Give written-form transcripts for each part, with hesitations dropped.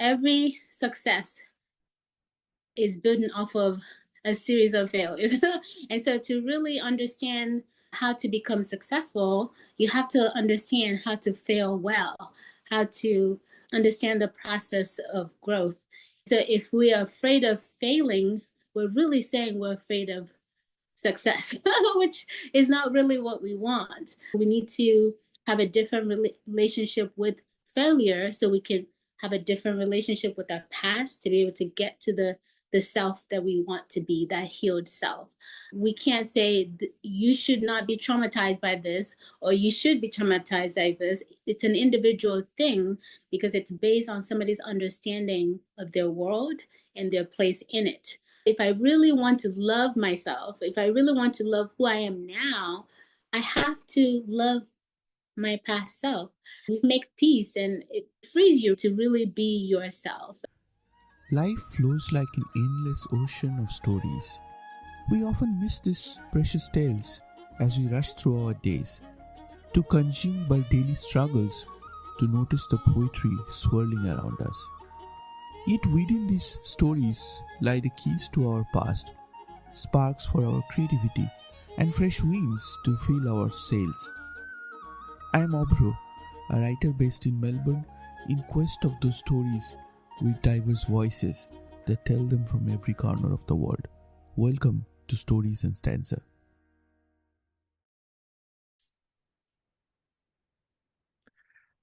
every success is building off of a series of failures. And so to really understand how to become successful, you have to understand how to fail well, how to understand the process of growth. So if we are afraid of failing, we're really saying we're afraid of success, which is not really what we want. We need to have a different relationship with failure so we can have a different relationship with our past to be able to get to the self that we want to be, that healed self. We can't say you should not be traumatized by this or you should be traumatized by this. It's an individual thing because it's based on somebody's understanding of their world and their place in it. If I really want to love myself, if I really want to love who I am now, I have to love my past self. You make peace and it frees you to really be yourself. Life flows like an endless ocean of stories. We often miss these precious tales as we rush through our days, too consumed by daily struggles to notice the poetry swirling around us. Yet within these stories lie the keys to our past, sparks for our creativity, and fresh winds to fill our sails. I am Abhra, a writer based in Melbourne, in quest of those stories with diverse voices that tell them from every corner of the world. Welcome to Stories and Stanza.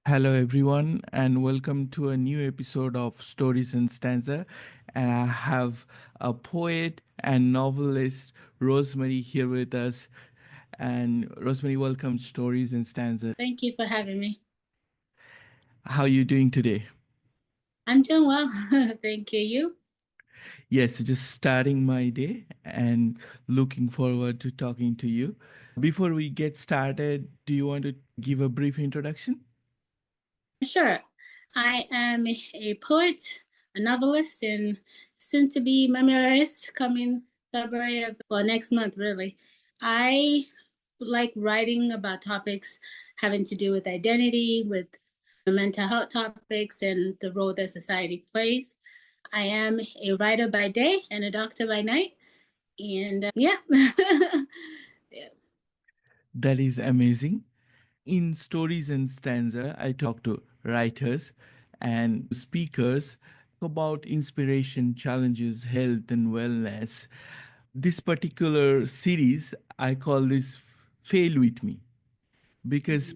Hello everyone and welcome to a new episode of Stories and Stanza. And I have a poet and novelist, Rosemary, here with us. And Rosemary, welcome to Stories and Stanza. Thank you for having me. How are you doing today? I'm doing well. Thank you. You? Yes, just starting my day and looking forward to talking to you. Before we get started, do you want to give a brief introduction? Sure. I am a poet, a novelist, and soon to be memoirist coming February of, well, next month, really. I like writing about topics having to do with identity, with mental health topics, and the role that society plays. I am a writer by day and a doctor by night. And yeah. Yeah. That is amazing. In Stories and Stanza, I talk to writers and speakers about inspiration, challenges, health, and wellness. This particular series, I call this Fail With Me because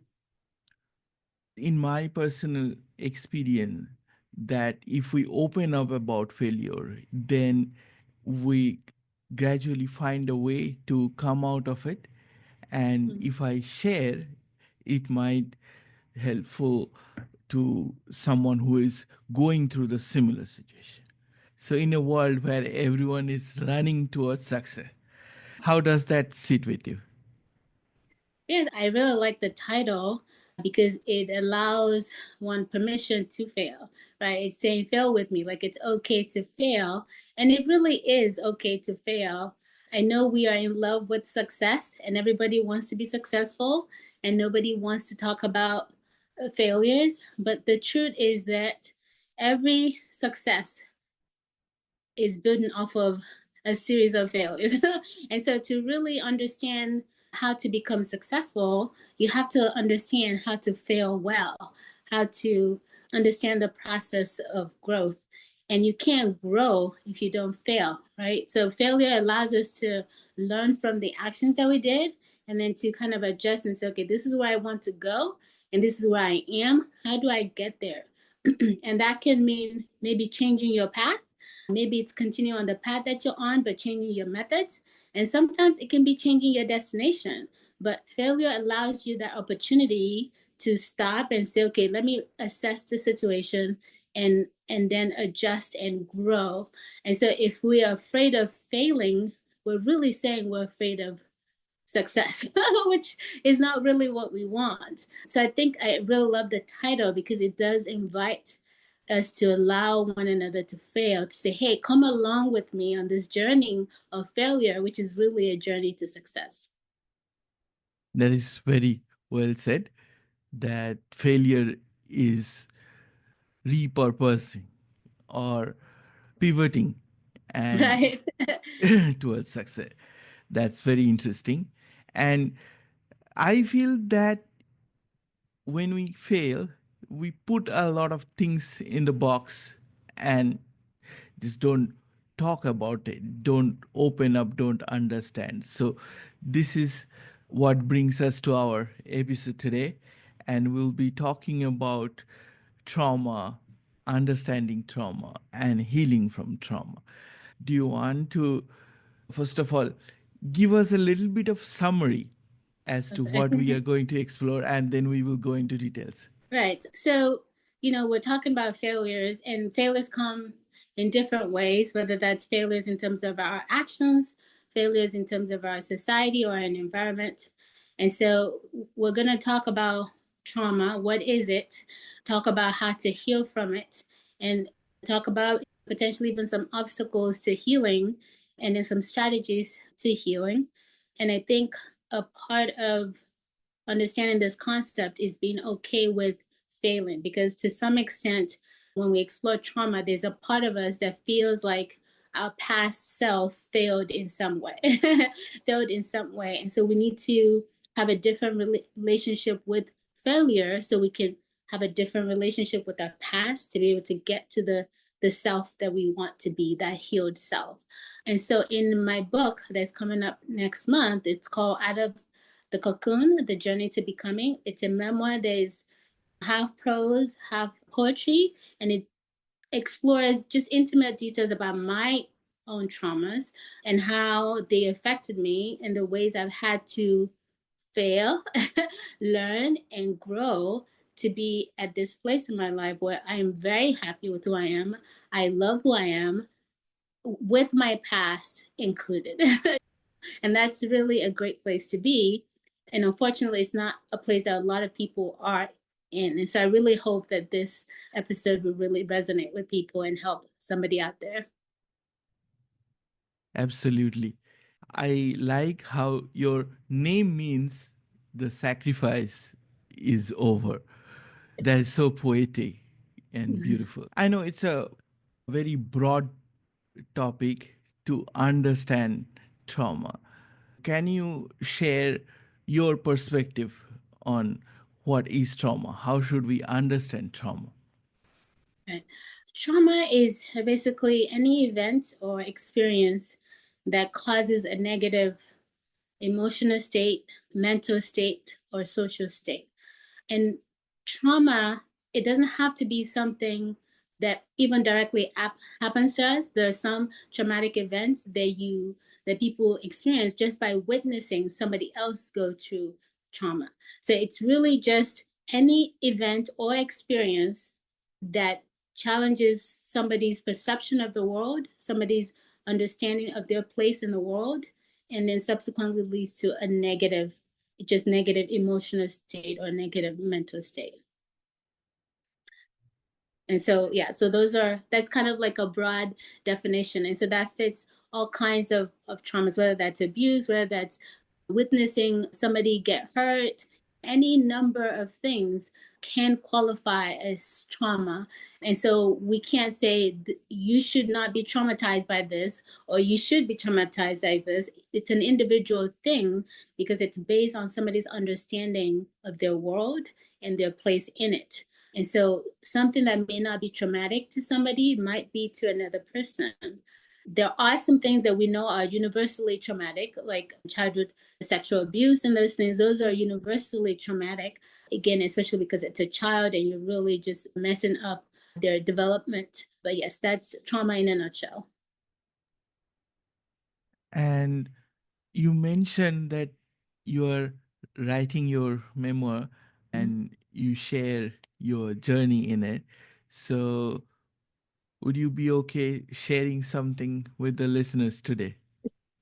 in my personal experience, that if we open up about failure, then we gradually find a way to come out of it. And if I share, it might helpful to someone who is going through the similar situation. So in a world where everyone is running towards success, how does that sit with you? Yes, I really like the title because it allows one permission to fail, right? It's saying fail with me, like it's okay to fail. And it really is okay to fail. I know we are in love with success and everybody wants to be successful and nobody wants to talk about failures. But the truth is that every success is building off of a series of failures. And so to really understand how to become successful, you have to understand how to fail well, how to understand the process of growth. And you can't grow if you don't fail, right? So failure allows us to learn from the actions that we did and then to kind of adjust and say, okay, this is where I want to go and this is where I am. How do I get there? And that can mean maybe changing your path. Maybe it's continue on the path that you're on, but changing your methods. And sometimes it can be changing your destination. But failure allows you that opportunity to stop and say, okay, let me assess the situation and then adjust and grow. And so if we are afraid of failing, we're really saying we're afraid of success, which is not really what we want. So I think I really love the title because it does invite us to allow one another to fail, to say, hey, come along with me on this journey of failure, which is really a journey to success. That is very well said, that failure is repurposing. or pivoting and Right. towards success. That's very interesting. And I feel that when we fail, we put a lot of things in the box and just don't talk about it, don't open up, don't understand. So, this is what brings us to our episode today. And we'll be talking about trauma, understanding trauma, and healing from trauma. Do you want to, first of all, give us a little bit of summary as to what we Okay. are going to explore, and then we will go into details? Right. So, we're talking about failures, and failures come in different ways, whether that's failures in terms of our actions, failures in terms of our society or an environment. And so, we're going to talk about trauma. What is it? Talk about how to heal from it, and talk about potentially even some obstacles to healing, and then some strategies to healing. And I think a part of understanding this concept is being okay with failing, because to some extent when we explore trauma, there's a part of us that feels like our past self failed in some way. Failed in some way, and so we need to have a different relationship with failure so we can have a different relationship with our past to be able to get to the self that we want to be, that healed self. And so in my book that's coming up next month, it's called Out of the Cocoon, The Journey to Becoming. It's a memoir that is half prose, half poetry, and it explores just intimate details about my own traumas and how they affected me and the ways I've had to fail, learn, and grow to be at this place in my life where I am very happy with who I am. I love who I am, with my past included. And that's really a great place to be. And unfortunately, it's not a place that a lot of people are in. And so I really hope that this episode will really resonate with people and help somebody out there. Absolutely. I like how your name means the sacrifice is over. That is so poetic and beautiful. I know it's a very broad topic to understand trauma. Can you share your perspective on what is trauma? How should we understand trauma? Right. Trauma is basically any event or experience that causes a negative emotional state, mental state, or social state. And trauma, it doesn't have to be something that even directly happens to us. There are some traumatic events that people experience just by witnessing somebody else go through trauma. So it's really just any event or experience that challenges somebody's perception of the world, somebody's understanding of their place in the world, and then subsequently leads to a negative, just negative emotional state or negative mental state. And so, yeah, so that's kind of like a broad definition. And so that fits all kinds of traumas, whether that's abuse, whether that's witnessing somebody get hurt, any number of things can qualify as trauma. And so we can't say you should not be traumatized by this or you should be traumatized by this. It's an individual thing because it's based on somebody's understanding of their world and their place in it. And so something that may not be traumatic to somebody might be to another person. There are some things that we know are universally traumatic, like childhood sexual abuse and those things. Those are universally traumatic. Again, especially because it's a child and you're really just messing up their development. But yes, that's trauma in a nutshell. And you mentioned that you are writing your memoir and you share your journey in it. So, would you be okay sharing something with the listeners today?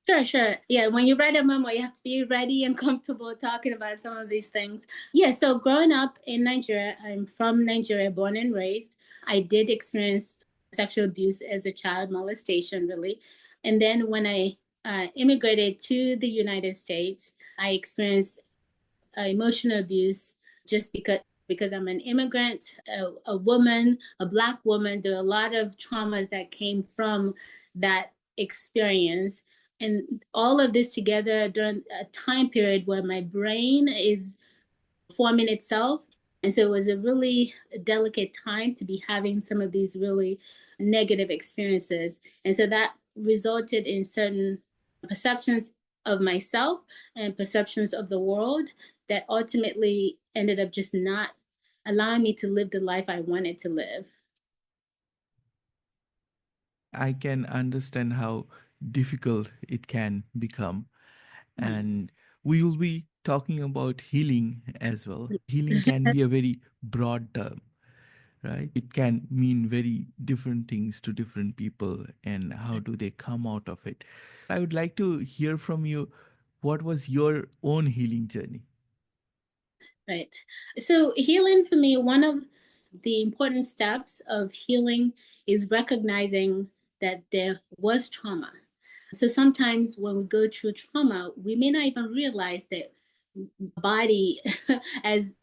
Sure, sure. Yeah, when you write a memoir, you have to be ready and comfortable talking about some of these things. Yeah, so growing up in Nigeria, I'm from Nigeria, born and raised. I did experience sexual abuse as a child, molestation, really. And then when I immigrated to the United States, I experienced emotional abuse just because because I'm an immigrant, a woman, a Black woman. There are a lot of traumas that came from that experience. And all of this together during a time period where my brain is forming itself. And so it was a really delicate time to be having some of these really negative experiences. And so that resulted in certain perceptions of myself and perceptions of the world that ultimately ended up just not allowing me to live the life I wanted to live. I can understand how difficult it can become. And we will be talking about healing as well. Healing can be a very broad term, right? It can mean very different things to different people, and how do they come out of it. I would like to hear from you, what was your own healing journey? Right. So, healing for me, one of the important steps of healing is recognizing that there was trauma. So, sometimes when we go through trauma, we may not even realize that body has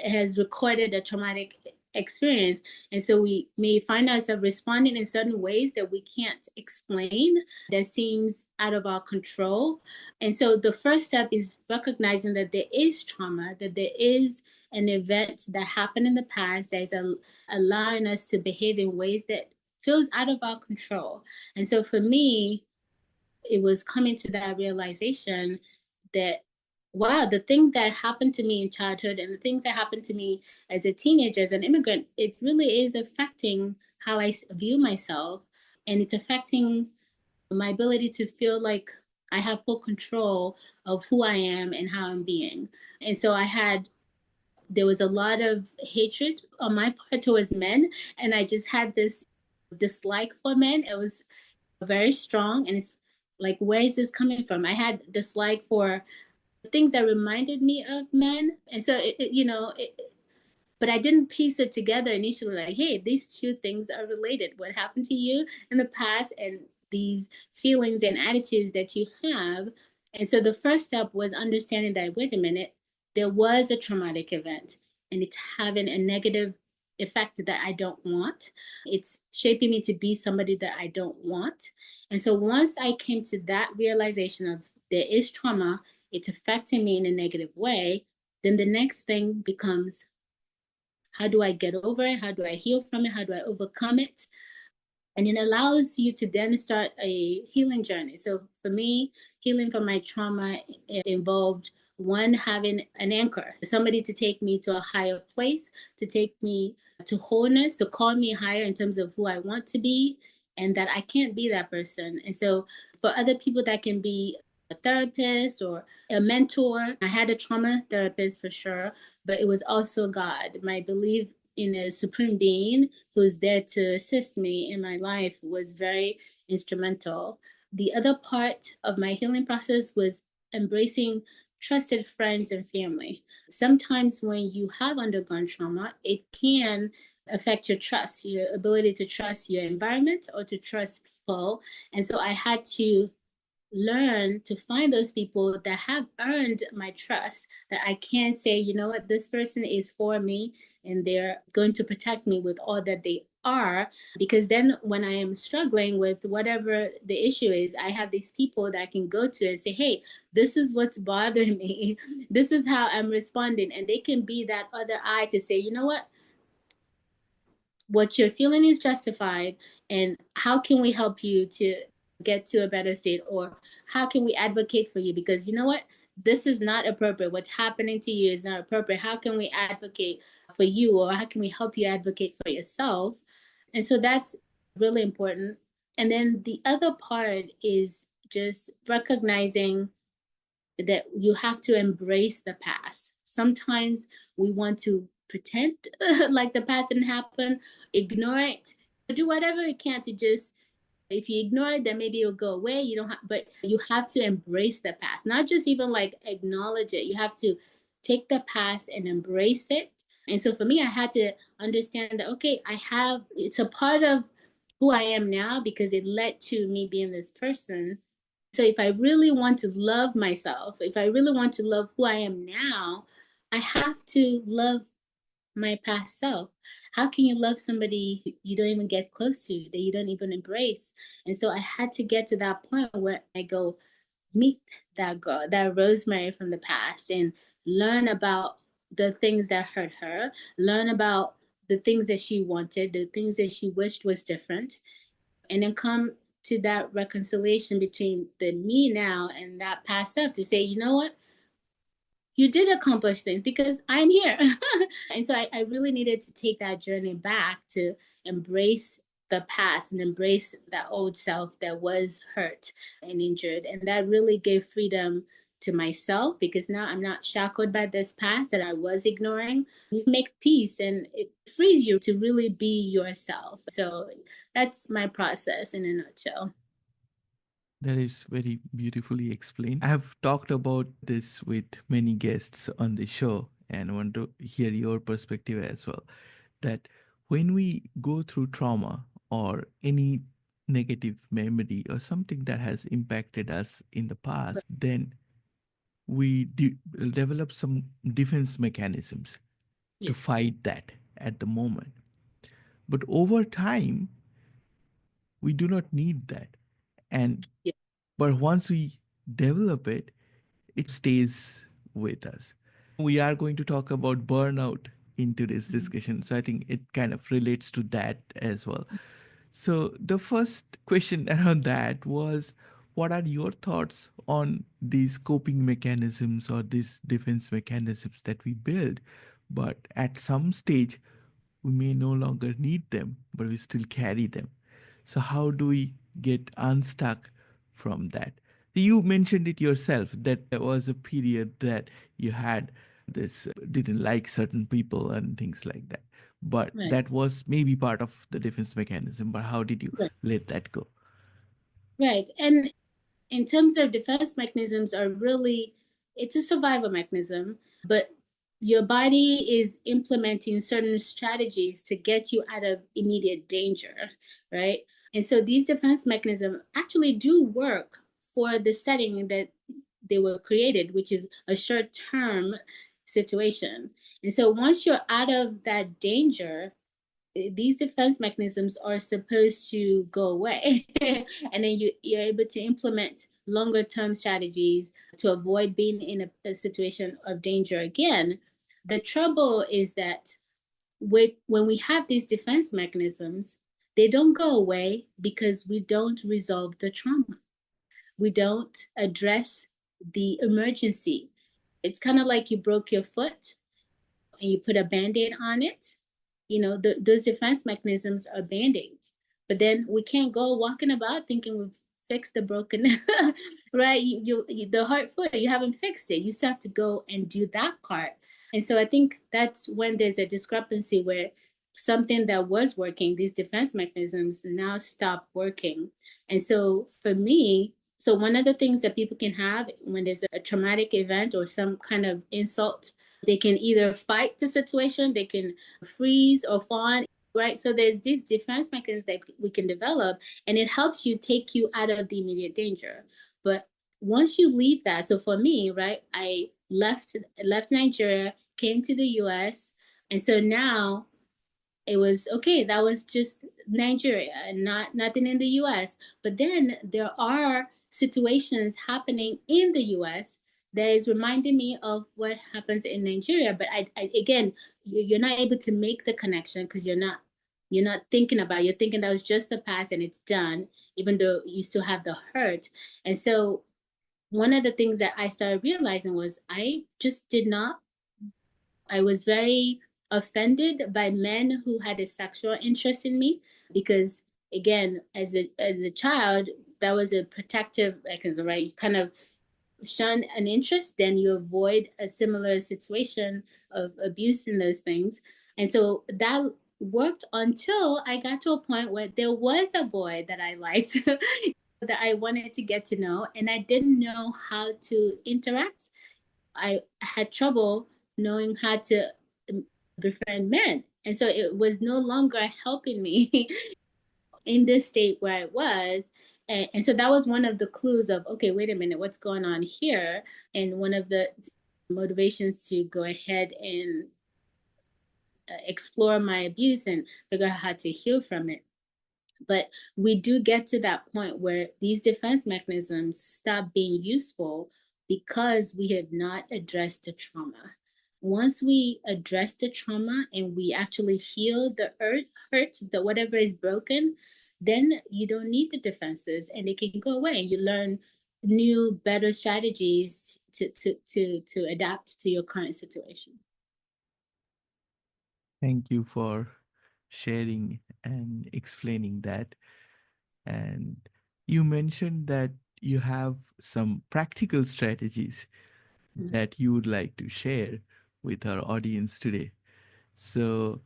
has recorded a traumatic experience, and so we may find ourselves responding in certain ways that we can't explain, that seems out of our control. And so the first step is recognizing that there is trauma, that there is an event that happened in the past that is allowing us to behave in ways that feels out of our control. And so for me, it was coming to that realization that, wow, the thing that happened to me in childhood and the things that happened to me as a teenager, as an immigrant, it really is affecting how I view myself. And it's affecting my ability to feel like I have full control of who I am and how I'm being. And so there was a lot of hatred on my part towards men. And I just had this dislike for men. It was very strong. And it's like, where is this coming from? I had dislike for things that reminded me of men. And so, but I didn't piece it together initially, like, hey, these two things are related. What happened to you in the past and these feelings and attitudes that you have. And so the first step was understanding that, wait a minute, there was a traumatic event and it's having a negative effect that I don't want. It's shaping me to be somebody that I don't want. And so once I came to that realization of there is trauma, it's affecting me in a negative way, then the next thing becomes, how do I get over it? How do I heal from it? How do I overcome it? And it allows you to then start a healing journey. So for me, healing from my trauma involved one, having an anchor, somebody to take me to a higher place, to take me to wholeness, to call me higher in terms of who I want to be, and that I can't be that person. And so for other people, that can be a therapist or a mentor. I had a trauma therapist for sure, but it was also God. My belief in a supreme being who's there to assist me in my life was very instrumental. The other part of my healing process was embracing trusted friends and family. Sometimes when you have undergone trauma, it can affect your trust, your ability to trust your environment or to trust people. And so I had to learn to find those people that have earned my trust, that I can say, you know what, this person is for me and they're going to protect me with all that they are. Because then when I am struggling with whatever the issue is, I have these people that I can go to and say, hey, this is what's bothering me. This is how I'm responding. And they can be that other eye to say, you know what you're feeling is justified, and how can we help you to get to a better state, or how can we advocate for you, because you know what, this is not appropriate, what's happening to you is not appropriate, how can we advocate for you, or how can we help you advocate for yourself. And so that's really important. And then the other part is just recognizing that you have to embrace the past. Sometimes we want to pretend like the past didn't happen, ignore it, do whatever you can to just, if you ignore it, then maybe it'll go away. You don't have, but you have to embrace the past, not just even like acknowledge it. You have to take the past and embrace it. And so for me, I had to understand that, okay, it's a part of who I am now because it led to me being this person. So if I really want to love myself, if I really want to love who I am now, I have to love my past self. How can you love somebody you don't even get close to, that you don't even embrace? And so I had to get to that point where I go meet that girl, that Rosemary from the past, and learn about the things that hurt her, learn about the things that she wanted, the things that she wished was different, and then come to that reconciliation between the me now and that past self to say, you know what? You did accomplish things because I'm here. And so I really needed to take that journey back to embrace the past and embrace that old self that was hurt and injured. And that really gave freedom to myself because now I'm not shackled by this past that I was ignoring. You make peace and it frees you to really be yourself. So that's my process in a nutshell. That is very beautifully explained. I have talked about this with many guests on the show and want to hear your perspective as well. That when we go through trauma or any negative memory or something that has impacted us in the past, then we develop some defense mechanisms to Yes. fight that at the moment. But over time, we do not need that. And Yes. but once we develop it, it stays with us. We are going to talk about burnout in today's discussion. So I think it kind of relates to that as well. So the first question around that was, what are your thoughts on these coping mechanisms or these defense mechanisms that we build, but at some stage we may no longer need them, but we still carry them. So, how do we get unstuck from that? You mentioned it yourself that there was a period that you had this, didn't like certain people and things like that. But Right. that was maybe part of the defense mechanism. But how did you Right. let that go? Right. And in terms of defense mechanisms are really, it's a survival mechanism, but your body is implementing certain strategies to get you out of immediate danger, right? And so these defense mechanisms actually do work for the setting that they were created, which is a short-term situation. And so once you're out of that danger, these defense mechanisms are supposed to go away. And then you're able to implement longer term strategies to avoid being in a situation of danger again. The trouble is that when we have these defense mechanisms, they don't go away because we don't resolve the trauma. We don't address the emergency. It's kind of like you broke your foot and you put a band-aid on it. Those defense mechanisms are band-aids, but then we can't go walking about thinking we've fixed the broken right. The hurt foot, you haven't fixed it. You still have to go and do that part. And so I think that's when there's a discrepancy where something that was working, these defense mechanisms, now stop working. And so for me, so one of the things that people can have when there's a traumatic event or some kind of insult, they can either fight the situation, they can freeze or fawn, right? So there's these defense mechanisms that we can develop, and it helps you take you out of the immediate danger. But once you leave that, so for me, right, I left Nigeria, came to the US, and so now it was okay. That was just Nigeria and not nothing in the US. But then there are situations happening in the US that is reminding me of what happens in Nigeria. But again, you're not able to make the connection because you're not thinking about it. You're thinking that was just the past and it's done, even though you still have the hurt. And so one of the things that I started realizing was I just did not I was very offended by men who had a sexual interest in me because, again, as a child, that was a protective mechanism, right? You kind of shun an interest, then you avoid a similar situation of abuse and those things. And so that worked until I got to a point where there was a boy that I liked that I wanted to get to know, and I didn't know how to interact. I had trouble knowing how to befriend men. And so it was no longer helping me in this state where I was. And so that was one of the clues of, okay, wait a minute, what's going on here? And one of the motivations to go ahead and explore my abuse and figure out how to heal from it. But we do get to that point where these defense mechanisms stop being useful because we have not addressed the trauma. Once we address the trauma and we actually heal the hurt, the whatever is broken, then you don't need the defenses and they can go away and you learn new, better strategies to adapt to your current situation. Thank you for sharing and explaining that. And you mentioned that you have some practical strategies that you would like to share with our audience today. So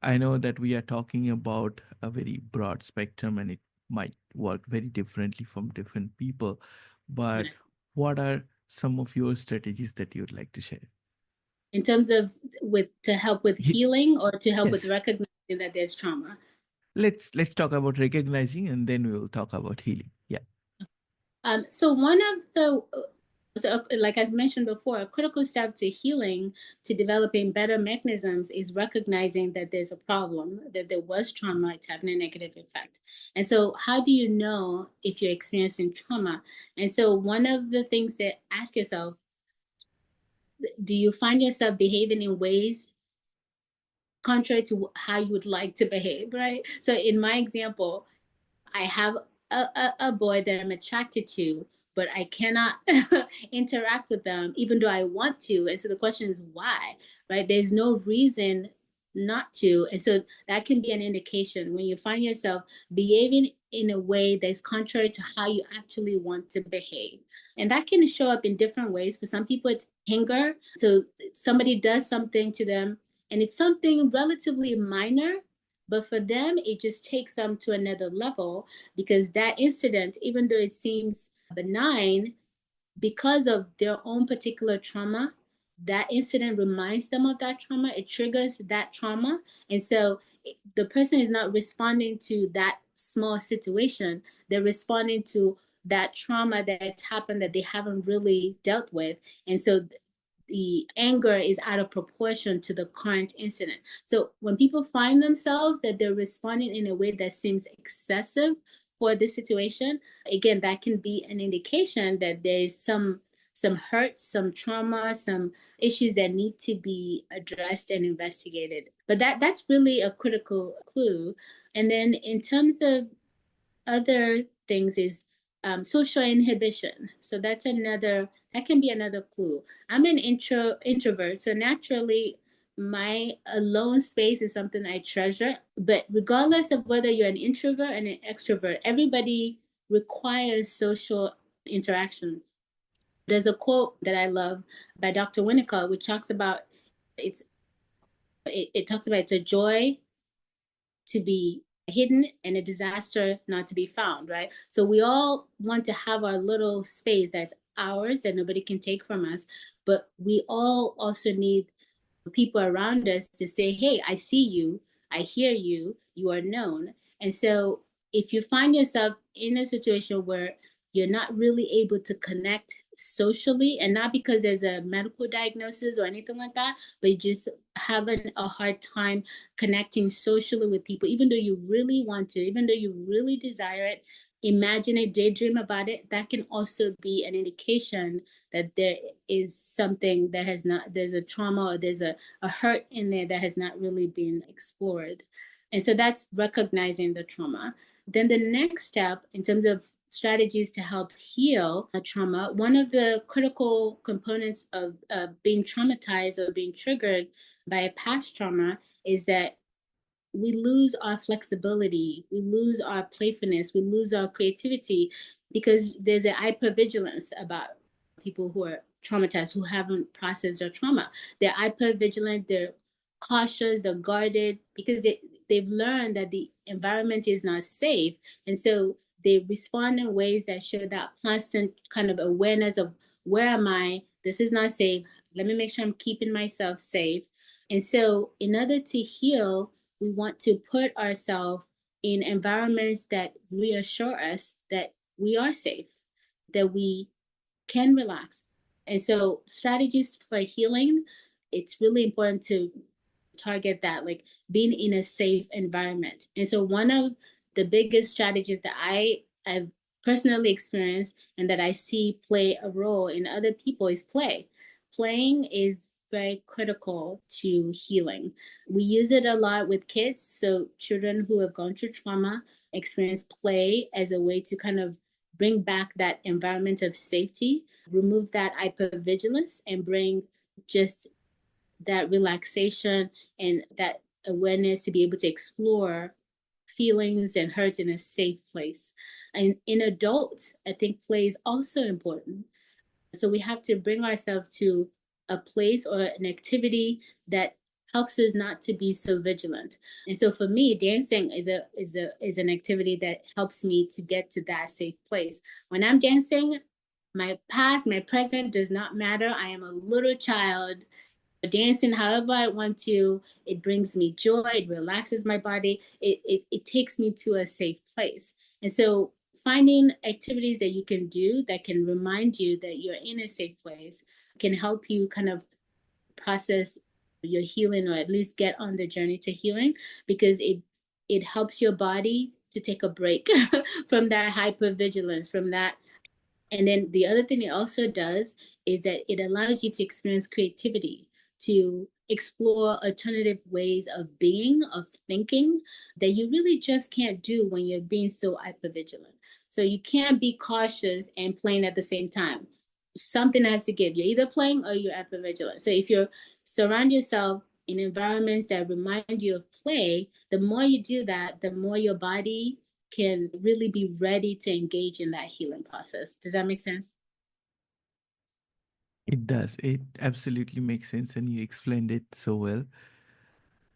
I know that we are talking about a very broad spectrum and it might work very differently from different people. But what are some of your strategies that you'd like to share? In terms of with to help with healing or to help with Yes. recognizing that there's trauma. Let's talk about recognizing and then we will talk about healing. Yeah. So one of the like I mentioned before, a critical step to healing, to developing better mechanisms, is recognizing that there's a problem, that there was trauma, it's having a negative effect. And so, how do you know if you're experiencing trauma? And so, one of the things that ask yourself, do you find yourself behaving in ways contrary to how you would like to behave, right? So, in my example, I have a boy that I'm attracted to, but I cannot interact with them, even though I want to. And so the question is why, right? There's no reason not to. And so that can be an indication when you find yourself behaving in a way that's contrary to how you actually want to behave. And that can show up in different ways. For some people, it's anger. So somebody does something to them, and it's something relatively minor, but for them, it just takes them to another level because that incident, even though it seems benign, because of their own particular trauma, that incident reminds them of that trauma. It triggers that trauma. And so the person is not responding to that small situation, they're responding to that trauma that's happened that they haven't really dealt with. And so the anger is out of proportion to the current incident. So when people find themselves that they're responding in a way that seems excessive for this situation, again, that can be an indication that there's some hurt, some trauma, some issues that need to be addressed and investigated. But that's really a critical clue. And then in terms of other things is social inhibition. So that can be another clue. I'm an introvert, so naturally my alone space is something I treasure. But regardless of whether you're an introvert and an extrovert, everybody requires social interaction. There's a quote that I love by Dr. Winnicott, which talks about it's it talks about it's a joy to be hidden and a disaster not to be found, right? So we all want to have our little space that's ours that nobody can take from us, but we all also need people around us to say, hey, I see you, I hear you, you are known. And so if you find yourself in a situation where you're not really able to connect socially, and not because there's a medical diagnosis or anything like that, but you just having a hard time connecting socially with people, even though you really want to, even though you really desire it, imagine it, daydream about it, that can also be an indication that there is something that has not, there's a trauma or there's a hurt in there that has not really been explored. And so that's recognizing the trauma. Then the next step in terms of strategies to help heal a trauma, one of the critical components of being traumatized or being triggered by a past trauma is that we lose our flexibility, we lose our playfulness, we lose our creativity because there's a hypervigilance about people who are traumatized, who haven't processed their trauma. They're hypervigilant, they're cautious, they're guarded because they've learned that the environment is not safe. And so they respond in ways that show that constant kind of awareness of where am I? This is not safe. Let me make sure I'm keeping myself safe. And so, in order to heal, we want to put ourselves in environments that reassure us that we are safe, that we can relax. And so strategies for healing, it's really important to target that, like being in a safe environment. And so one of the biggest strategies that I've personally experienced and that I see play a role in other people is play. Playing is very critical to healing. We use it a lot with kids. So children who have gone through trauma experience play as a way to kind of bring back that environment of safety, remove that hypervigilance, and bring just that relaxation and that awareness to be able to explore feelings and hurts in a safe place. And in adults, I think play is also important. So we have to bring ourselves to a place or an activity that helps us not to be so vigilant. And so for me, dancing is an activity that helps me to get to that safe place. When I'm dancing, my past, my present does not matter. I am a little child dancing however I want to. It brings me joy, it relaxes my body, it takes me to a safe place. And so finding activities that you can do that can remind you that you're in a safe place can help you kind of process your healing, or at least get on the journey to healing, because it helps your body to take a break from that hypervigilance, from that. And then the other thing it also does is that it allows you to experience creativity, to explore alternative ways of being, of thinking, that you really just can't do when you're being so hypervigilant. So you can't be cautious and playing at the same time. Something has to give. You're either playing or you're hypervigilant. So if you surround yourself in environments that remind you of play, the more you do that, the more your body can really be ready to engage in that healing process. Does that make sense? It does. It absolutely makes sense, and you explained it so well.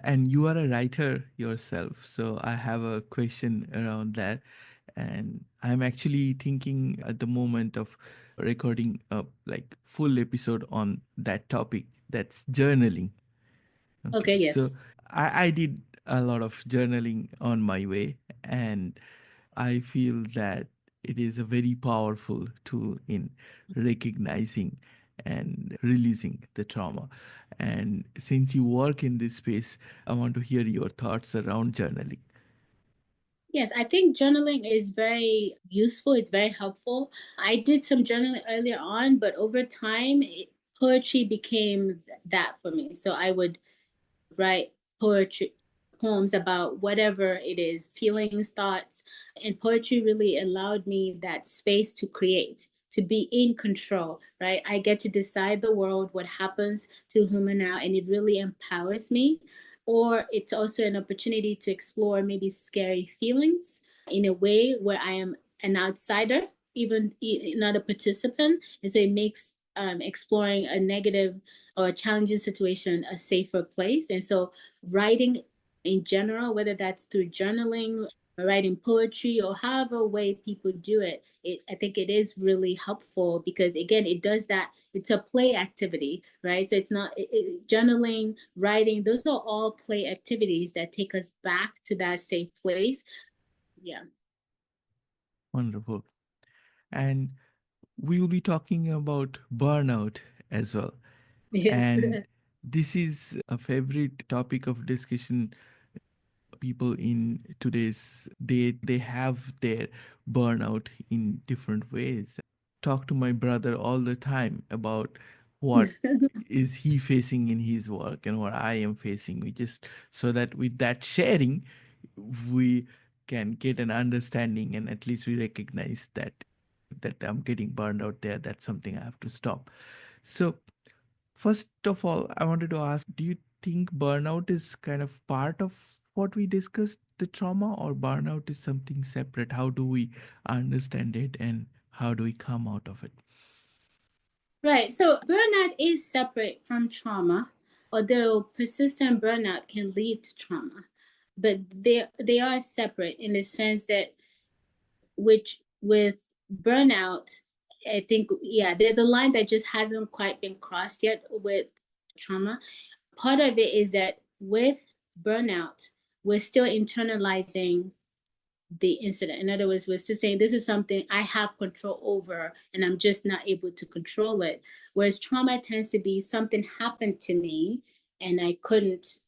And you are a writer yourself, so I have a question around that. And I'm actually thinking at the moment of recording a like full episode on that topic. That's journaling. Okay, Okay, so yes. I did a lot of journaling on my way, and I feel that it is a very powerful tool in recognizing and releasing the trauma. And since you work in this space, I want to hear your thoughts around journaling. Yes, I think journaling is very useful. It's very helpful. I did some journaling earlier on, but over time, poetry became that for me. So I would write poetry, poems about whatever it is, feelings, thoughts. And poetry really allowed me that space to create, to be in control, right? I get to decide the world, what happens to whom and now, and it really empowers me. Or it's also an opportunity to explore maybe scary feelings in a way where I am an outsider, even not a participant. And so it makes exploring a negative or a challenging situation a safer place. And so writing in general, whether that's through journaling, writing poetry, or however way people do it, I think it is really helpful, because again, it does that. It's a play activity, right? So it's not journaling, writing, those are all play activities that take us back to that safe place. Yeah. Wonderful. And we will be talking about burnout as well. Yes. And this is a favorite topic of discussion. People in today's day, they have their burnout in different ways. Talk to my brother all the time about what is he facing in his work and what I am facing. We just, so that with that sharing, we can get an understanding, and at least we recognize that I'm getting burned out there. That's something I have to stop. So first of all, I wanted to ask, do you think burnout is kind of part of what we discussed, the trauma, or burnout is something separate? How do we understand it, and how do we come out of it? Right. So burnout is separate from trauma, although persistent burnout can lead to trauma. But they are separate in the sense that, which with burnout, I think, yeah, there's a line that just hasn't quite been crossed yet with trauma. Part of it is that with burnout, we're still internalizing the incident. In other words, we're still saying this is something I have control over and I'm just not able to control it. Whereas trauma tends to be something happened to me and I couldn't.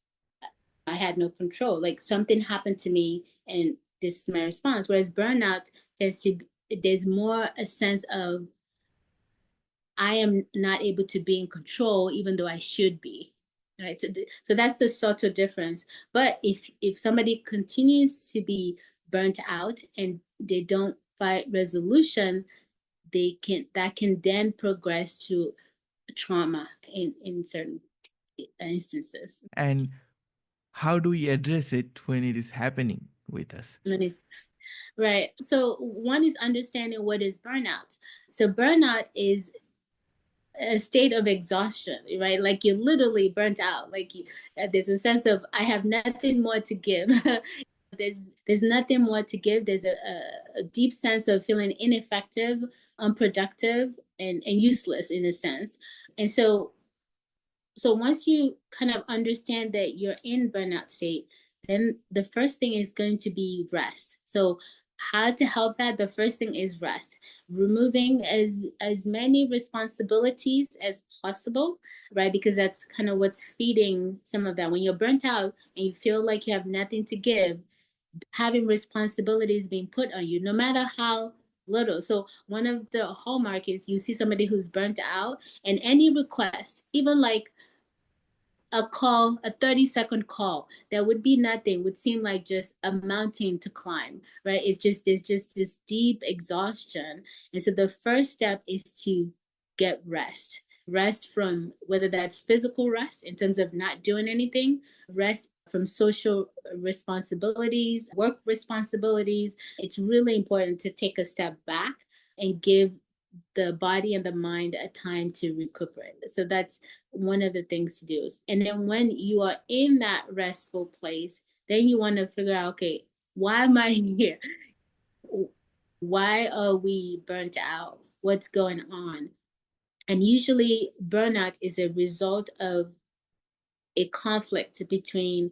I had no control. Like something happened to me and this is my response. Whereas burnout tends to there's more a sense of I am not able to be in control even though I should be. Right. So that's the subtle difference. But if somebody continues to be burnt out and they don't find resolution, they can that can then progress to trauma in certain instances. And how do we address it when it is happening with us? And it's right. So one is understanding what is burnout. So burnout is a state of exhaustion, right? Like you're literally burnt out. Like there's a sense of I have nothing more to give. There's nothing more to give. There's a deep sense of feeling ineffective, unproductive, and useless in a sense. And so once you kind of understand that you're in burnout state, then the first thing is going to be rest. So how to help that? The first thing is rest, removing as many responsibilities as possible, right? Because that's kind of what's feeding some of that. When you're burnt out and you feel like you have nothing to give, having responsibilities being put on you, no matter how little. So one of the hallmark is you see somebody who's burnt out, and any request, even like a call, a 30-second call that would be nothing, would seem like just a mountain to climb, right? There's just this deep exhaustion. And so the first step is to get rest. Rest from whether that's physical rest in terms of not doing anything, rest from social responsibilities, work responsibilities. It's really important to take a step back and give the body and the mind a time to recuperate. So that's one of the things to do. And then when you are in that restful place, then you want to figure out, okay, why am I here? Why are we burnt out? What's going on? And usually burnout is a result of a conflict between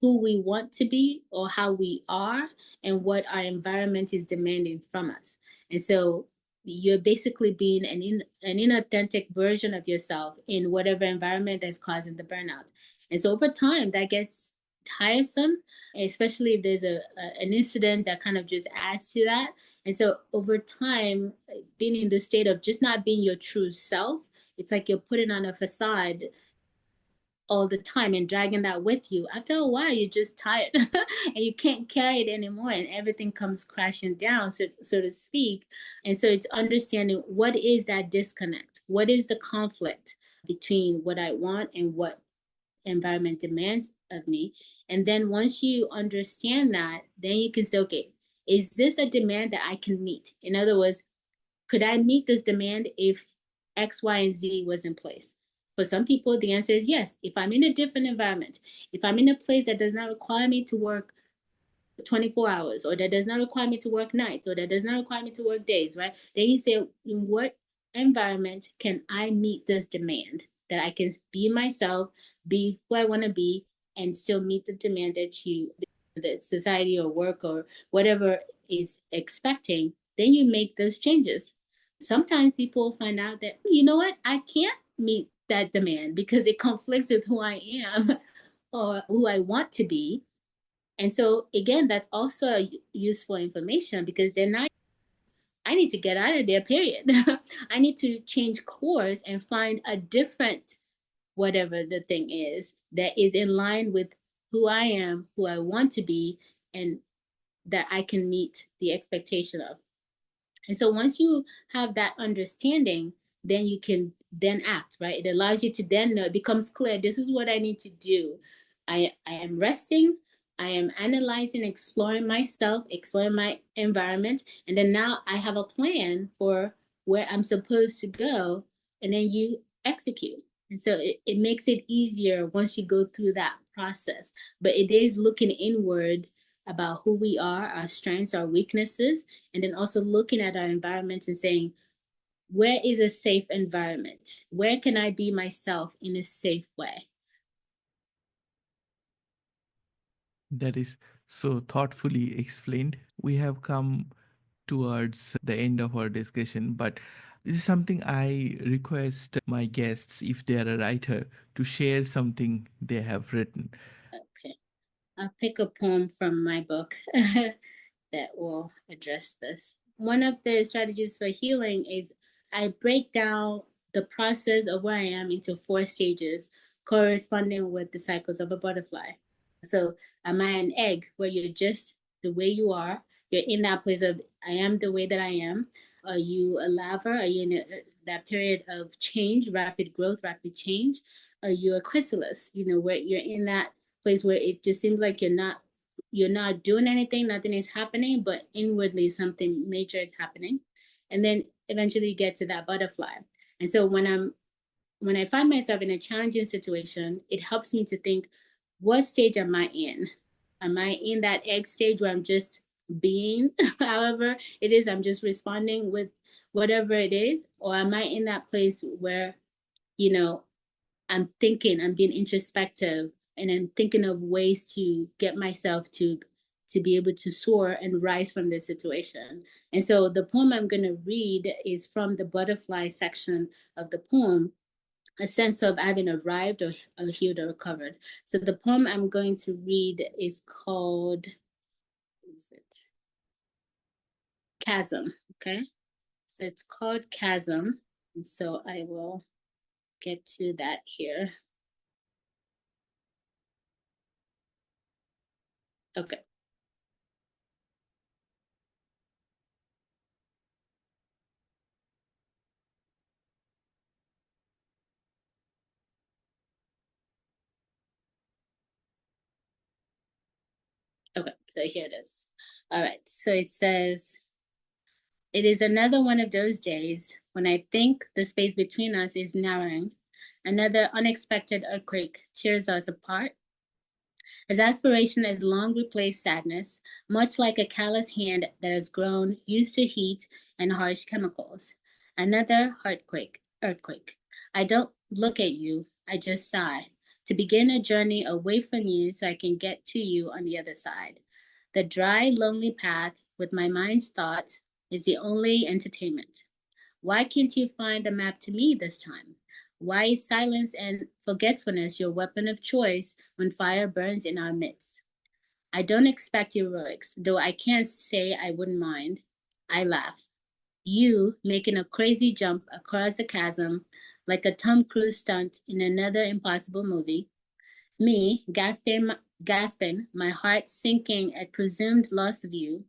who we want to be or how we are and what our environment is demanding from us. And so you're basically being an inauthentic version of yourself in whatever environment that's causing the burnout. And so over time, that gets tiresome, especially if there's an incident that kind of just adds to that. And so over time, being in the state of just not being your true self, it's like you're putting on a facade all the time and dragging that with you. After a while, you're just tired and you can't carry it anymore, and everything comes crashing down, so to speak. And so it's understanding what is that disconnect? What is the conflict between what I want and what environment demands of me? And then once you understand that, then you can say, okay, is this a demand that I can meet? In other words, could I meet this demand if X, Y, and Z was in place? For some people, the answer is yes. If I'm in a different environment, if I'm in a place that does not require me to work 24 hours, or that does not require me to work nights, or that does not require me to work days, right? Then you say, in what environment can I meet this demand that I can be myself, be who I want to be, and still meet the demand that society or work or whatever is expecting? Then you make those changes. Sometimes people find out that, you know what, I can't meet that demand because it conflicts with who I am or who I want to be. And so again, that's also useful information because then I need to get out of there, period. I need to change course and find a different whatever the thing is that is in line with who I am, who I want to be, and that I can meet the expectation of. And so once you have that understanding, then you can then act, right? It allows you to then know, it becomes clear, this is what I need to do. I am resting, I am analyzing, exploring myself, exploring my environment, and then now I have a plan for where I'm supposed to go, and then you execute. And so it makes it easier once you go through that process. But it is looking inward about who we are, our strengths, our weaknesses, and then also looking at our environment and saying, where is a safe environment? Where can I be myself in a safe way? That is so thoughtfully explained. We have come towards the end of our discussion, but this is something I request my guests, if they are a writer, to share something they have written. Okay. I'll pick a poem from my book that will address this. One of the strategies for healing is I break down the process of where I am into 4 stages corresponding with the cycles of a butterfly. So, am I an egg where you're just the way you are? You're in that place of I am the way that I am. Are you a larva? Are you in that period of change, rapid growth, rapid change? Are you a chrysalis? Where you're in that place where it just seems like you're not doing anything, nothing is happening, but inwardly something major is happening. And then eventually you get to that butterfly. And so when I find myself in a challenging situation, it helps me to think, what stage am I in? Am I in that egg stage where I'm just being, however it is, I'm just responding with whatever it is? Or am I in that place where, you know, I'm thinking, I'm being introspective, and I'm thinking of ways to get myself to be able to soar and rise from this situation. And so the poem I'm going to read is from the butterfly section of the poem, a sense of having arrived or healed or recovered. So the poem I'm going to read is called, is it Chasm? Okay. So it's called Chasm. And so I will get to that here. Okay. Okay, so here it is. All right, so it says, it is another one of those days when I think the space between us is narrowing. Another unexpected earthquake tears us apart. As aspiration has long replaced sadness, much like a callous hand that has grown used to heat and harsh chemicals. Another earthquake. I don't look at you, I just sigh to begin a journey away from you so I can get to you on the other side. The dry, lonely path with my mind's thoughts is the only entertainment. Why can't you find a map to me this time? Why is silence and forgetfulness your weapon of choice when fire burns in our midst? I don't expect heroics, though I can't say I wouldn't mind. I laugh. You making a crazy jump across the chasm like a Tom Cruise stunt in another impossible movie. Me gasping, my heart sinking at presumed loss of you,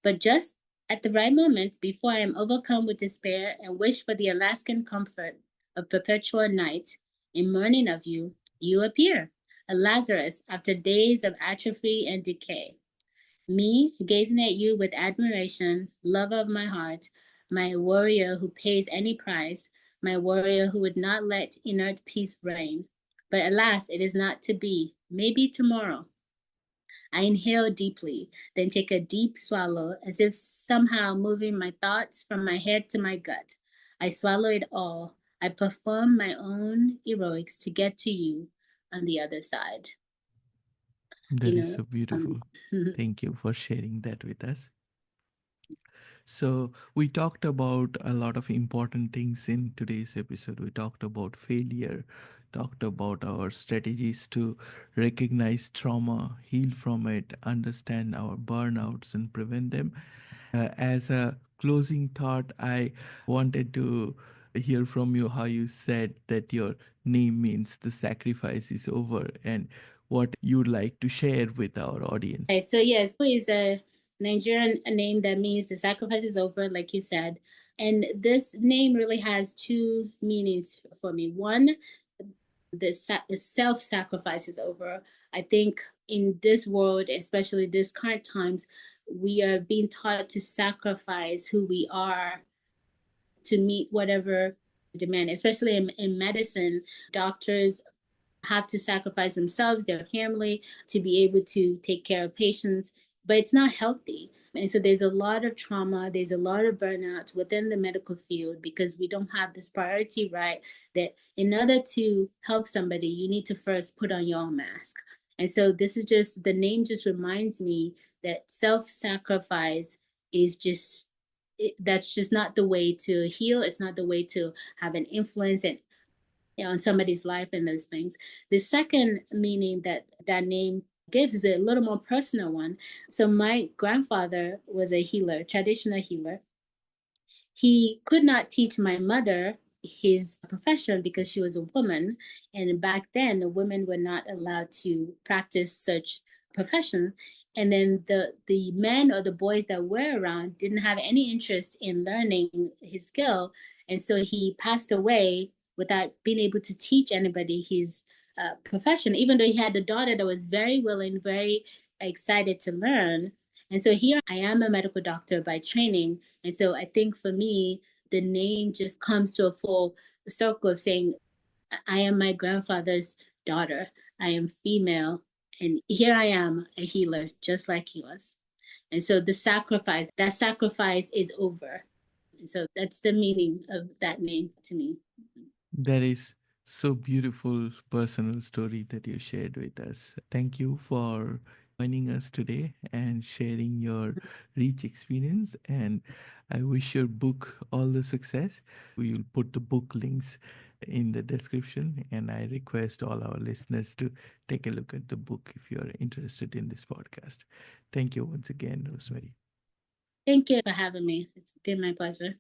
but just at the right moment, before I am overcome with despair and wish for the Alaskan comfort of perpetual night, in mourning of you, you appear, a Lazarus after days of atrophy and decay. Me gazing at you with admiration, love of my heart, my warrior who pays any price, my warrior who would not let inert peace reign. But alas, it is not to be. Maybe tomorrow. I inhale deeply, then take a deep swallow, as if somehow moving my thoughts from my head to my gut. I swallow it all. I perform my own heroics to get to you on the other side. That You is know, so beautiful. Thank you for sharing that with us. So, we talked about a lot of important things in today's episode. We talked about failure, talked about our strategies to recognize trauma, heal from it, understand our burnouts, and prevent them. As a closing thought, I wanted to hear from you how you said that your name means the sacrifice is over and what you'd like to share with our audience. Okay, so yes, is a Nigerian name that means the sacrifice is over, like you said. And this name really has two meanings for me. One, the self sacrifice is over. I think in this world, especially this current times, we are being taught to sacrifice who we are to meet whatever demand, especially in medicine. Doctors have to sacrifice themselves, their family, to be able to take care of patients, but it's not healthy. And so there's a lot of trauma, there's a lot of burnout within the medical field because we don't have this priority right that in order to help somebody, you need to first put on your own mask. And so this is just, the name just reminds me that self sacrifice is just, that's just not the way to heal. It's not the way to have an influence and on somebody's life and those things. The second meaning that that name gives is a little more personal one. So my grandfather was a healer, traditional healer. He could not teach my mother his profession because she was a woman. And back then, women were not allowed to practice such profession. And then the men or the boys that were around didn't have any interest in learning his skill. And so he passed away without being able to teach anybody his profession, even though he had a daughter that was very willing, very excited to learn. And so here I am a medical doctor by training. And so I think for me, the name just comes to a full circle of saying, I am my grandfather's daughter. I am female. And here I am, a healer, just like he was. And so the sacrifice, that sacrifice is over. And so that's the meaning of that name to me. That is so beautiful personal story that you shared with us. Thank you for joining us today and sharing your rich experience. And I wish your book all the success. We will put the book links in the description, and I request all our listeners to take a look at the book if you are interested in this podcast. Thank you once again, Rosemary. Thank you for having me. It's been my pleasure.